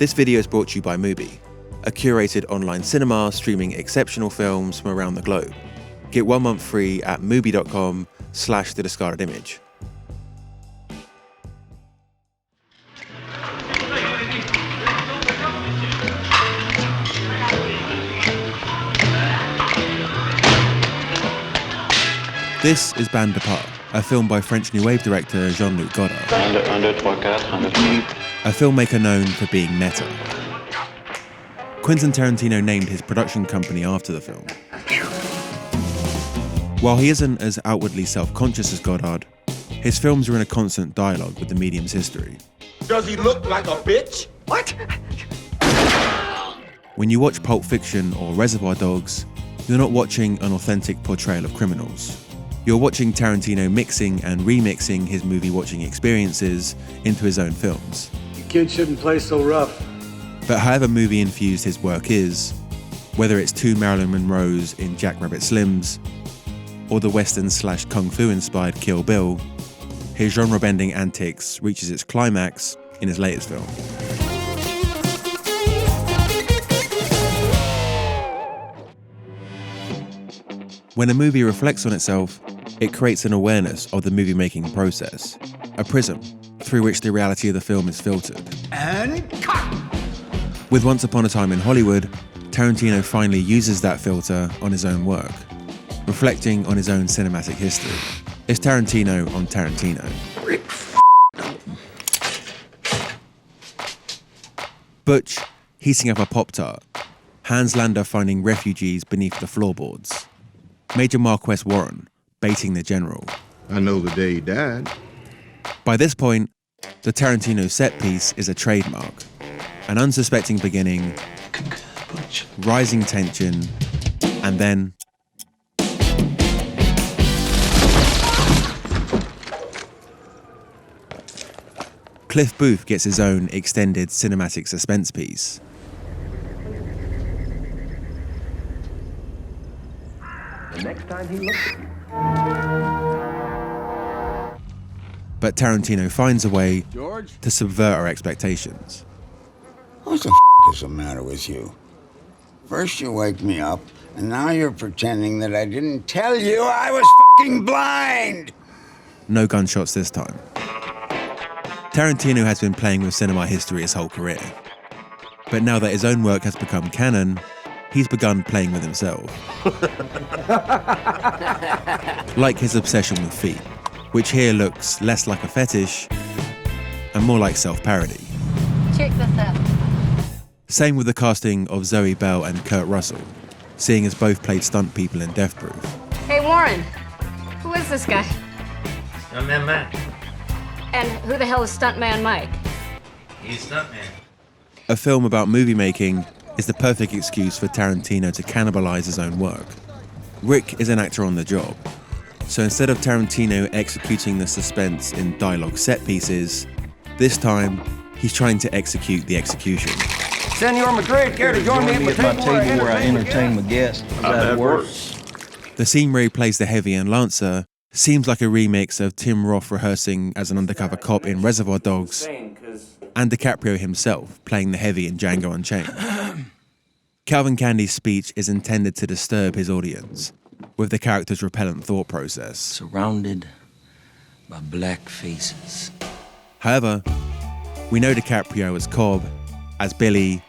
This video is brought to you by Mubi, a curated online cinema streaming exceptional films from around the globe. Get 1 month free at mubi.com/The Discarded Image. This is Bande de Pas, a film by French New Wave director Jean-Luc Godard. A filmmaker known for being meta. Quentin Tarantino named his production company after the film. While he isn't as outwardly self-conscious as Godard, his films are in a constant dialogue with the medium's history. Does he look like a bitch? What? When you watch Pulp Fiction or Reservoir Dogs, you're not watching an authentic portrayal of criminals. You're watching Tarantino mixing and remixing his movie-watching experiences into his own films. The kid shouldn't play so rough. But however movie-infused his work is, whether it's two Marilyn Monroes in Jackrabbit Slims, or the Western/Kung Fu-inspired Kill Bill, his genre-bending antics reaches its climax in his latest film. When a movie reflects on itself, it creates an awareness of the movie-making process, a prism through which the reality of the film is filtered. And cut! With Once Upon a Time in Hollywood, Tarantino finally uses that filter on his own work, reflecting on his own cinematic history. It's Tarantino on Tarantino. Butch heating up a Pop-Tart, Hans Landa finding refugees beneath the floorboards, Major Marquess Warren baiting the general. I know the day he died. By this point, the Tarantino set piece is a trademark. An unsuspecting beginning, rising tension, and then Cliff Booth gets his own extended cinematic suspense piece. The next time he looks at you. But Tarantino finds a way to subvert our expectations. What the is the matter with you? First you wake me up, and now you're pretending that I didn't tell you I was fucking blind! No gunshots this time. Tarantino has been playing with cinema history his whole career. But now that his own work has become canon, he's begun playing with himself. Like his obsession with feet, which here looks less like a fetish and more like self-parody. Check this out. Same with the casting of Zoe Bell and Kurt Russell, seeing as both played stunt people in Death Proof. Hey, Warren. Who is this guy? Stuntman Mike. And who the hell is Stuntman Mike? He's Stuntman. A film about movie making is the perfect excuse for Tarantino to cannibalize his own work. Rick is an actor on the job, so instead of Tarantino executing the suspense in dialogue set pieces, this time he's trying to execute the execution. Senor Madrid, care to join me at my table where I entertain my guests? That works. The scene where he plays the heavy and Lancer seems like a remix of Tim Roth rehearsing as an undercover cop in Reservoir Dogs, and DiCaprio himself playing the heavy in Django Unchained. Calvin Candy's speech is intended to disturb his audience with the character's repellent thought process. Surrounded by black faces. However, we know DiCaprio as Cobb, as Billy,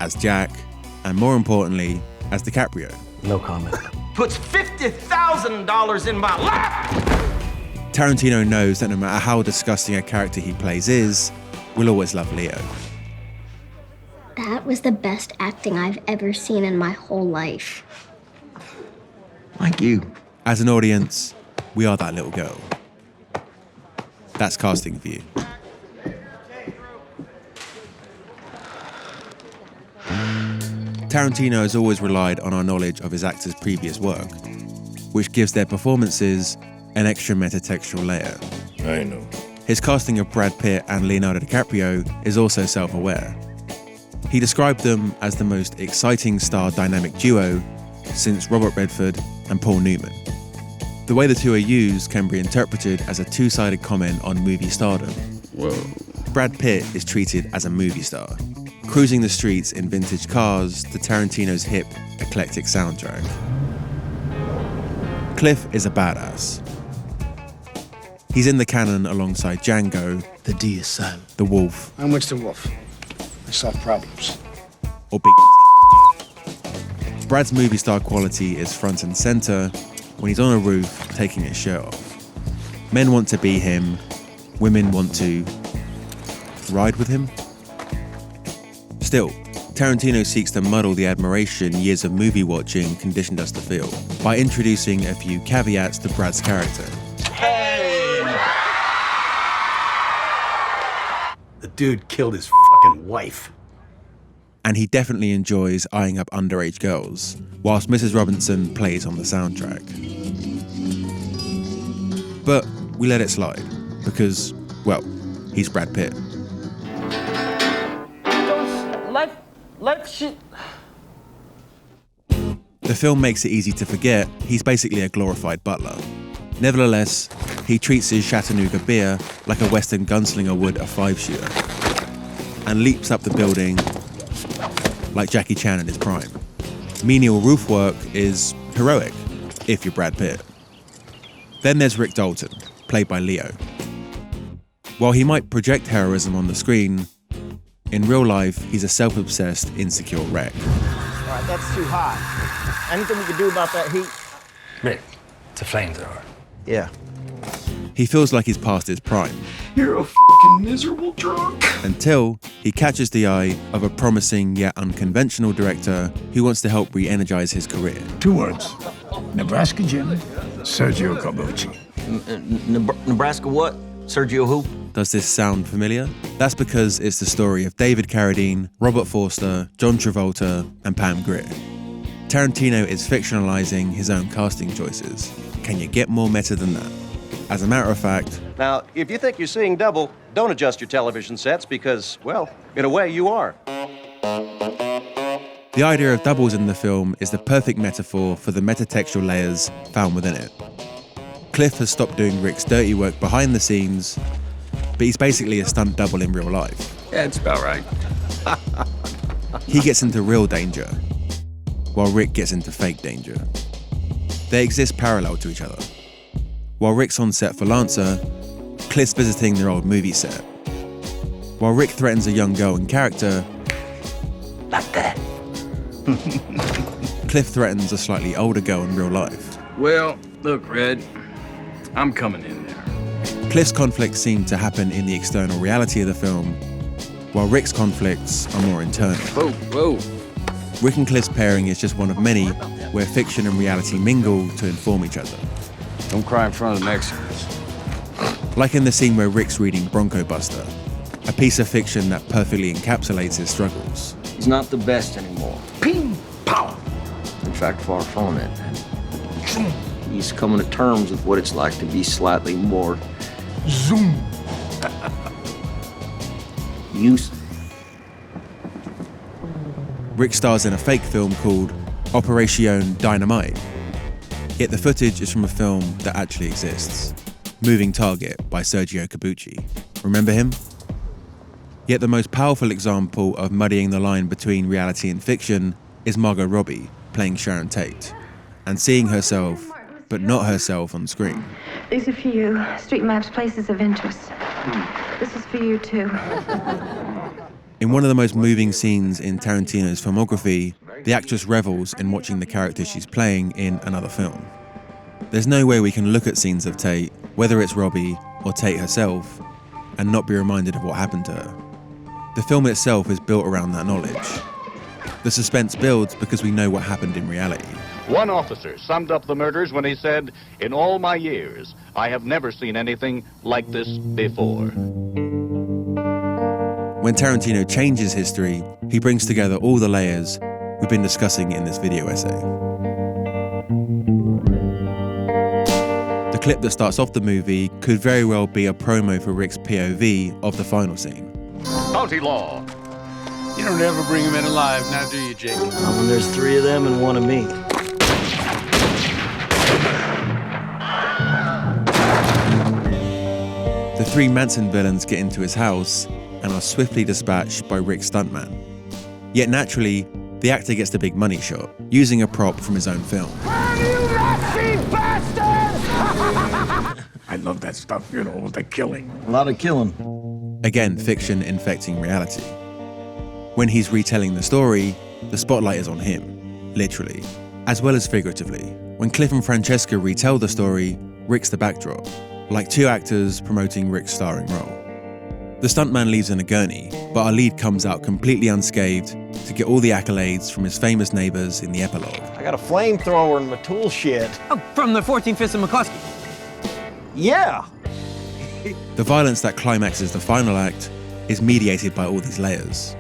as Jack, and more importantly, as DiCaprio. No comment. Puts $50,000 in my lap! Tarantino knows that no matter how disgusting a character he plays is, we'll always love Leo. That was the best acting I've ever seen in my whole life. Thank you. As an audience, we are that little girl. That's casting for you. Tarantino has always relied on our knowledge of his actors' previous work, which gives their performances an extra meta-textual layer. I know. His casting of Brad Pitt and Leonardo DiCaprio is also self-aware. He described them as the most exciting star dynamic duo since Robert Redford and Paul Newman. The way the two are used can be interpreted as a two-sided comment on movie stardom. Whoa. Brad Pitt is treated as a movie star, cruising the streets in vintage cars to Tarantino's hip, eclectic soundtrack. Cliff is a badass. He's in the canon alongside Django, The D is silent. the Wolf, I'm What's the Wolf. I solve problems. or Big. Brad's movie star quality is front and center when he's on a roof taking his shirt off. Men want to be him, women want to ride with him. Still, Tarantino seeks to muddle the admiration years of movie watching conditioned us to feel by introducing a few caveats to Brad's character. The dude killed his fucking wife. And he definitely enjoys eyeing up underage girls, whilst Mrs. Robinson plays on the soundtrack. But we let it slide, because, well, he's Brad Pitt. Life shit. The film makes it easy to forget he's basically a glorified butler. Nevertheless, he treats his Chattanooga beer like a Western gunslinger would a 5-shooter, and leaps up the building like Jackie Chan in his prime. Menial roof work is heroic, if you're Brad Pitt. Then there's Rick Dalton, played by Leo. While he might project heroism on the screen, in real life, he's a self-obsessed, insecure wreck. All right, that's too hot. Anything we can do about that heat? Rick, it's a flamethrower. Yeah. He feels like he's past his prime, You're a fucking miserable drunk. until he catches the eye of a promising yet unconventional director who wants to help re-energize his career. 2 words. Nebraska Jim, Sergio Corbucci. Nebraska what? Sergio who? Does this sound familiar? That's because it's the story of David Carradine, Robert Forster, John Travolta, and Pam Grier. Tarantino is fictionalizing his own casting choices. Can you get more meta than that? As a matter of fact, Now, if you think you're seeing double, don't adjust your television sets because, well, in a way, you are. the idea of doubles in the film is the perfect metaphor for the meta-textual layers found within it. Cliff has stopped doing Rick's dirty work behind the scenes, but he's basically a stunt double in real life. Yeah, it's about right. He gets into real danger, while Rick gets into fake danger. They exist parallel to each other. While Rick's on set for Lancer, Cliff's visiting their old movie set. While Rick threatens a young girl in character, Like that. Cliff threatens a slightly older girl in real life. Well, look, Red, I'm coming in there. Cliff's conflicts seem to happen in the external reality of the film, while Rick's conflicts are more internal. Whoa. Rick and Cliff's pairing is just one of many where fiction and reality mingle to inform each other. Don't cry in front of the Mexicans. Like in the scene where Rick's reading Bronco Buster, a piece of fiction that perfectly encapsulates his struggles. He's not the best anymore. Ping, pow. In fact, far from it. He's coming to terms with what it's like to be slightly more Zoom. used. Rick stars in a fake film called Operation Dynamite. Yet the footage is from a film that actually exists. Moving Target by Sergio Corbucci. Remember him? Yet the most powerful example of muddying the line between reality and fiction is Margot Robbie playing Sharon Tate and seeing herself, but not herself on screen. These are for you. Street maps, places of interest. This is for you, too. In one of the most moving scenes in Tarantino's filmography, the actress revels in watching the character she's playing in another film. There's no way we can look at scenes of Tate, whether it's Robbie or Tate herself, and not be reminded of what happened to her. The film itself is built around that knowledge. The suspense builds because we know what happened in reality. One officer summed up the murders when he said, "In all my years, I have never seen anything like this before." When Tarantino changes history, he brings together all the layers we've been discussing in this video essay. The clip that starts off the movie could very well be a promo for Rick's POV of the final scene. County law. You don't ever bring him in alive, now do you, Jake? Not when there's 3 of them and 1 of me. The 3 Manson villains get into his house and are swiftly dispatched by Rick's stuntman. Yet naturally, the actor gets the big money shot, using a prop from his own film. I love that stuff, you know, the killing. A lot of killing. Again, fiction infecting reality. When he's retelling the story, the spotlight is on him, literally, as well as figuratively. When Cliff and Francesca retell the story, Rick's the backdrop, like two actors promoting Rick's starring role. The stuntman leaves in a gurney, but our lead comes out completely unscathed to get all the accolades from his famous neighbors in the epilogue. I got a flamethrower in my tool shed. Oh, from the 14 Fists of McCluskey. Yeah. The violence that climaxes the final act is mediated by all these layers.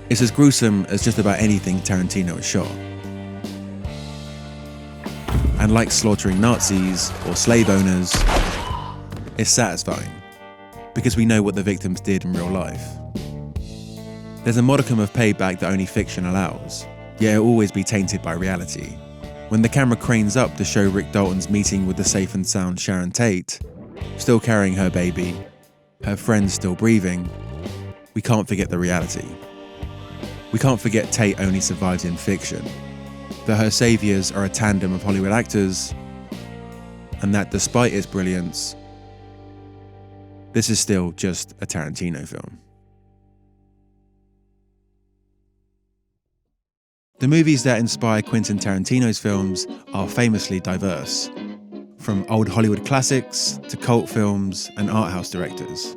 It's as gruesome as just about anything Tarantino has shot. And like slaughtering Nazis or slave owners, it's satisfying, because we know what the victims did in real life. There's a modicum of payback that only fiction allows, yet it'll always be tainted by reality. When the camera cranes up to show Rick Dalton's meeting with the safe and sound Sharon Tate, still carrying her baby, her friends still breathing, we can't forget the reality. We can't forget Tate only survives in fiction, that her saviors are a tandem of Hollywood actors, and that despite its brilliance, this is still just a Tarantino film. The movies that inspire Quentin Tarantino's films are famously diverse, from old Hollywood classics to cult films and art house directors.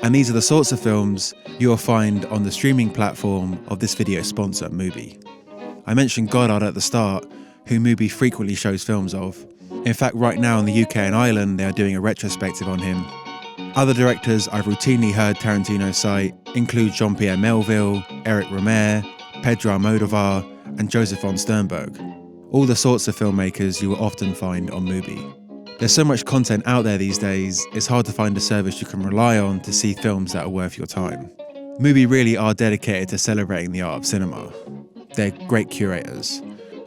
And these are the sorts of films you'll find on the streaming platform of this video sponsor, Mubi. I mentioned Goddard at the start, who Mubi frequently shows films of. In fact, right now in the UK and Ireland, they are doing a retrospective on him. Other directors I've routinely heard Tarantino cite include Jean-Pierre Melville, Eric Romer, Pedro Almodovar, and Joseph von Sternberg. All the sorts of filmmakers you will often find on Mubi. There's so much content out there these days, it's hard to find a service you can rely on to see films that are worth your time. Mubi really are dedicated to celebrating the art of cinema. They're great curators,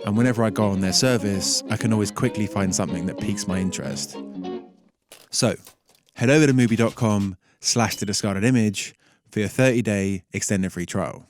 and whenever I go on their service, I can always quickly find something that piques my interest. So, head over to Mubi.com/thediscardedimage for your 30-day extended free trial.